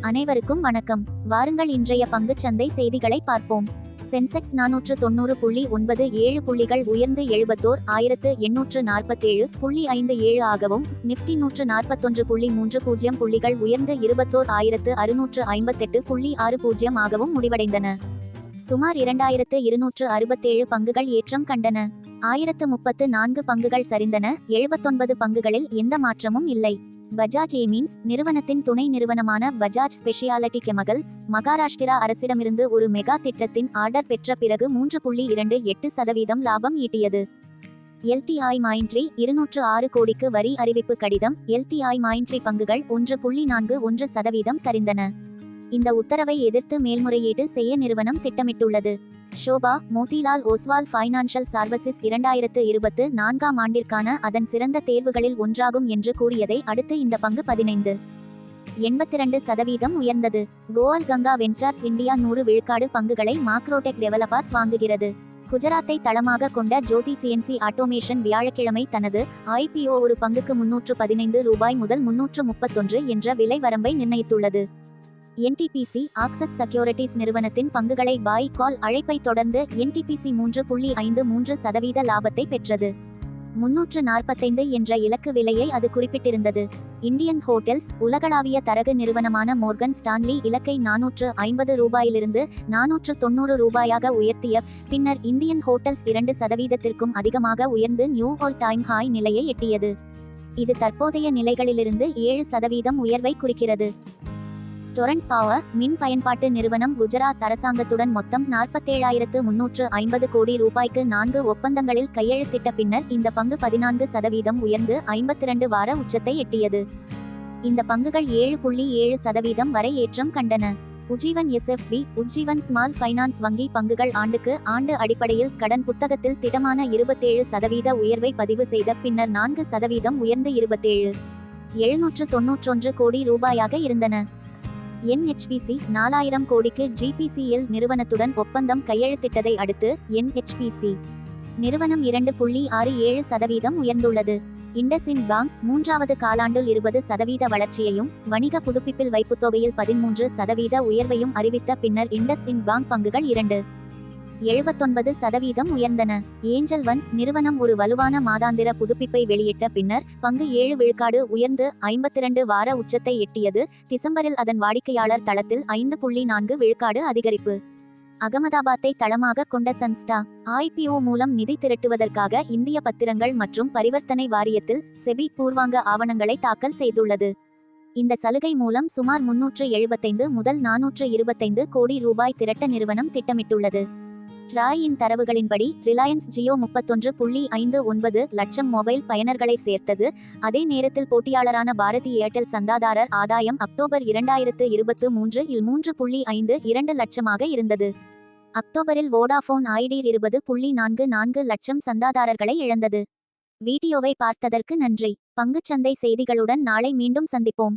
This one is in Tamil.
அனைவருக்கும் வணக்கம். வாருங்கள் இன்றைய பங்குச்சந்தை செய்திகளை பார்ப்போம். சென்செக்ஸ் 490.97 புள்ளிகள் உயர்ந்து 71,847.57 ஆகவும், நிப்டி 141.30 புள்ளிகள் உயர்ந்து 21,658.60 ஆகவும் முடிவடைந்தன. சுமார் 2267 பங்குகள் ஏற்றம் கண்டன. 1034 பங்குகள் சரிந்தன. 79 பங்குகளில் எந்த மாற்றமும் இல்லை. பஜாஜ் ஏமீன்ஸ் நிறுவனத்தின் துணை நிறுவனமான பஜாஜ் ஸ்பெஷியாலிட்டி கெமிக்கல்ஸ் மகாராஷ்டிரா அரசிடமிருந்து ஒரு மெகா திட்டத்தின் ஆர்டர் பெற்ற பிறகு 3.28% லாபம் ஈட்டியது. எல்டிஐ மைண்ட்ரி 206 கோடிக்கு வரி அறிவிப்பு கடிதம். எல்டிஐ மைண்ட்ரி பங்குகள் 1.41% சரிந்தன. இந்த உத்தரவை எதிர்த்து மேல்முறையீடு செய்ய நிறுவனம் திட்டமிட்டுள்ளது. ஷோபா மோதிலால் ஓஸ்வால் ஃபைனான்ஷியல் சர்வீசஸ் 2024 ஆண்டிற்கான அதன் சிறந்த தேர்வுகளில் ஒன்றாகும் என்று கூறியதை அடுத்து இந்த பங்கு 15.82% உயர்ந்தது. கோயல் கங்கா வெஞ்சர்ஸ் இந்தியா 100 விழுக்காடு பங்குகளை மாக்ரோடெக் டெவலப்பர்ஸ் வாங்குகிறது. குஜராத்தை தளமாக கொண்ட ஜோதி சிஎன்சி ஆட்டோமேஷன் வியாழக்கிழமை தனது ஐபிஓ ஒரு பங்குக்கு ₹315 முதல் ₹331 என்ற விலை வரம்பை நிர்ணயித்துள்ளது. என்டிபிசி ஆக்சஸ் செக்யூரிட்டிஸ் நிறுவனத்தின் பங்குகளை பாய் கால் அழைப்பை தொடர்ந்து என்டிபிசி 3.53% லாபத்தை பெற்றது. 345 என்ற இலக்கு விலையை அது குறிப்பிட்டிருந்தது. இந்தியன் ஹோட்டல்ஸ் உலகளாவிய தரகு நிறுவனமான மோர்கன் ஸ்டான்லி இலக்கை ₹450 ₹490 உயர்த்திய பின்னர் இந்தியன் ஹோட்டல்ஸ் 2%க்கும் அதிகமாக உயர்ந்து நியூ ஆல் டைம் ஹாய் நிலையை எட்டியது. இது தற்போதைய நிலைகளிலிருந்து 7% உயர்வை குறிக்கிறது. டொரண்ட் பவர் மின் பயன்பாட்டு நிறுவனம் குஜராத் அரசாங்கத்துடன் மொத்தம் ₹47,350 கோடி 4 ஒப்பந்தங்களில் கையெழுத்திட்ட பின்னர் இந்த பங்கு 14% உயர்ந்து 52 வார உச்சத்தை எட்டியது. இந்த பங்குகள் 7.7% வரை ஏற்றம் கண்டன. Ujjivan SFP Ujjivan small finance வங்கி பங்குகள் ஆண்டுக்கு ஆண்டு அடிப்படையில் கடன் புத்தகத்தில் திடமான 27% உயர்வை பதிவு செய்த பின்னர் 4% உயர்ந்து 27,791 கோடி இருந்தன. என்ஹெச்பிசி 4000 கோடிக்கு ஜிபிசிஎல் நிறுவனத்துடன் ஒப்பந்தம் கையெழுத்திட்டதை அடுத்து என்ஹெச்பிசி நிறுவனம் 2.67% உயர்ந்துள்ளது. இண்டஸ்இண்ட் பேங்க் 3வது காலாண்டில் 20% வளர்ச்சியையும் வணிக புதுப்பிப்பில் வைப்புத்தொகையில் 13% உயர்வையும் அறிவித்த பின்னர் இண்டஸ்இண்ட் பேங்க் பங்குகள் 2.79% உயர்ந்தன. ஏஞ்சல் ஒன் நிறுவனம் ஒரு வலுவான மாதாந்திர புதுப்பிப்பை வெளியிட்ட பின்னர் பங்கு 7 விழுக்காடு உயர்ந்து 52 வார உச்சத்தை எட்டியது. டிசம்பரில் அதன் வாடிக்கையாளர் தளத்தில் 5.4 விழுக்காடு அதிகரிப்பு. அகமதாபாத்தை தளமாக கொண்ட சன்ஸ்டா ஐபிஓ மூலம் நிதி திரட்டுவதற்காக இந்திய பத்திரங்கள் மற்றும் பரிவர்த்தனை வாரியத்தில் செபி பூர்வாங்க ஆவணங்களை தாக்கல் செய்துள்ளது. இந்த சலுகை மூலம் சுமார் 375 முதல் 425 கோடி திரட்ட நிறுவனம் திட்டமிட்டுள்ளது. ட்ராயின் தரவுகளின்படி ரிலையன்ஸ் ஜியோ 31.59 லட்சம் மொபைல் பயனர்களை சேர்த்தது. அதே நேரத்தில் போட்டியாளரான பாரதி ஏர்டெல் சந்தாதாரர் ஆதாயம் அக்டோபர் 2023 இல் 3.52 லட்சமாக இருந்தது. அக்டோபரில் வோடாஃபோன் ஐடியா 20.44 லட்சம் சந்தாதாரர்களை இழந்தது. வீடியோவை பார்த்ததற்கு நன்றி. பங்குச்சந்தை செய்திகளுடன் நாளை மீண்டும் சந்திப்போம்.